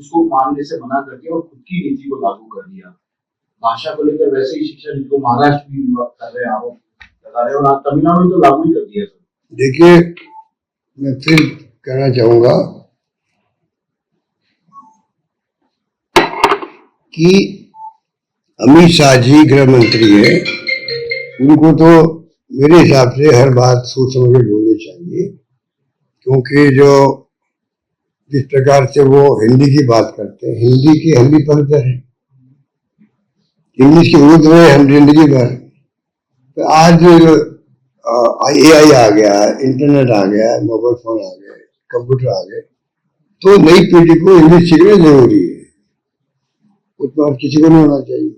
उसको मानने से मना कर दिया और खुद की नीति को लागू कर दिया। भाषा को लेकर वैसे ही शिक्षा नीति को महाराष्ट्र भी कर रहे हैं, आरोप लगा रहे हैं, और तमिलनाडु ने तो लागू ही कर दिया। देखिए, मैं फिर कहना चाहूंगा कि अमित शाह जी गृह मंत्री है, उनको तो मेरे हिसाब से हर बात सोच समझ के बोलनी चाहिए, क्योंकि जो जिस प्रकार से वो हिंदी की बात करते हैं, हिंदी की हम भी पढ़ते हैं, इंग्लिश की उर्दू में हम जिंदगी भर। तो आज AI आ गया, इंटरनेट आ गया, मोबाइल फोन आ गए, कंप्यूटर आ गए, तो नई पीढ़ी को इंग्लिश सीखना जरूरी है, उतना और किसी को नहीं होना चाहिए।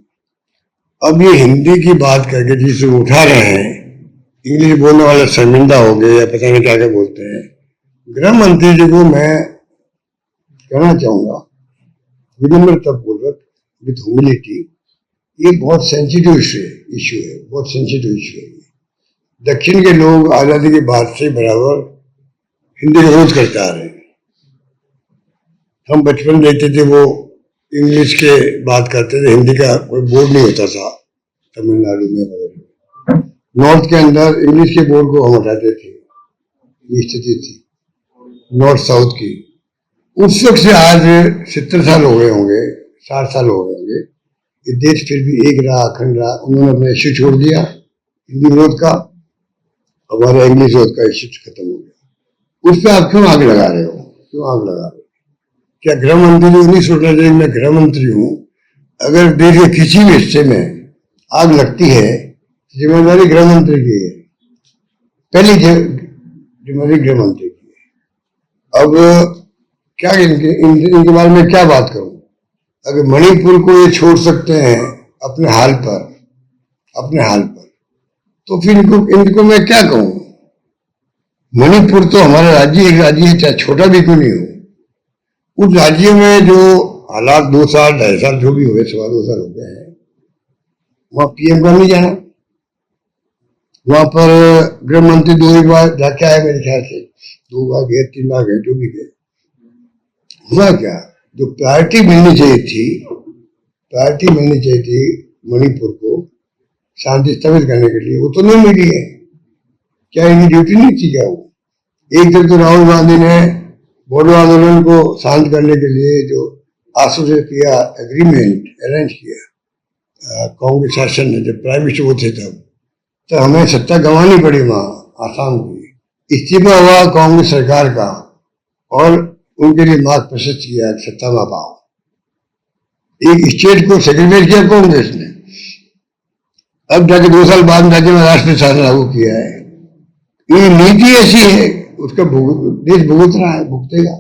अब ये हिंदी की बात करके जिसे उठा रहे हैं, इंग्लिश बोलने वाले शर्मिंदा हो गए या पता नहीं क्या क्या बोलते हैं। गृह मंत्री जी को मैं कहना चाहूंगा, विनम्रतापूर्वक, विद ह्यूमिलिटी, ये बहुत सेंसिटिव इशू है, बहुत सेंसिटिव इशू है। दक्षिण के लोग आजादी के बाद से बराबर हिंदी का विरोध करते आ रहे हैं। हम बचपन देखते थे, वो इंग्लिश के बात करते थे, हिंदी का कोई बोर्ड नहीं होता था तमिलनाडु में वगैरह। नॉर्थ के अंदर इंग्लिश के बोर्ड को हम हटाते थे, ये स्थिति थी नॉर्थ साउथ की। उस वक्त से आज 70 साल हो गए होंगे, 60 साल हो गए होंगे, ये देश फिर भी एक रहा, अखंड रहा। उन्होंने अपना इश्यू छोड़ दिया हिंदी विरोध का, हमारा इंग्लिश विरोध का इश्यू खत्म हो गया। उस पर आप क्यों आग लगा रहे हो, क्यों आग लगा रहे हो? क्या गृह मंत्री को नहीं सोचना चाहिए मैं गृह मंत्री हूं, अगर देश के किसी भी हिस्से में आग लगती है, जिम्मेदारी गृह मंत्री की है, पहली जिम्मेदारी गृह मंत्री की है। अब क्या इनके बारे में क्या बात करूं? अगर मणिपुर को ये छोड़ सकते हैं अपने हाल पर, तो फिर इनको मैं क्या कहूं? मणिपुर तो हमारा राज्य, एक राज्य है, चाहे छोटा भी क्यों नहीं हो। उस राज्य में जो हालात 2 साल 2.5 साल जो भी हुए, 2.25 साल हो गए हैं, वहां PM का नहीं जाना। वहां पर गृह मंत्री 2 बार जाके आए मेरे ख्याल से, 2 बार गए, 3 बार गए, जो भी गए। हुआ क्या? जो प्रायोरिटी मिलनी चाहिए थी मणिपुर को शांति स्थापित करने के लिए, वो तो नहीं मिली है। क्या इनकी ड्यूटी नहीं थी क्या? वो एक तरफ तो राहुल गांधी ने बोडो आंदोलन को शांत करने के लिए जो आश्वासन किया, एग्रीमेंट अरेंज किया कांग्रेस शासन ने, जब प्राइम मिनिस्टर वो थे तब, तो हमें सत्ता गंवानी पड़ी वहां आसाम की। इस्तीफा हुआ कांग्रेस सरकार का और उनके लिए मार्ग प्रशस्त किया, सत्ता में पाओ। एक स्टेट को सेग्रीगेट किया कांग्रेस ने, अब जाके 2 साल बाद राज्य में राष्ट्रीय शासन लागू किया है। ये नीति ऐसी है, उसका देश भुगत रहा है, भुगतेगा।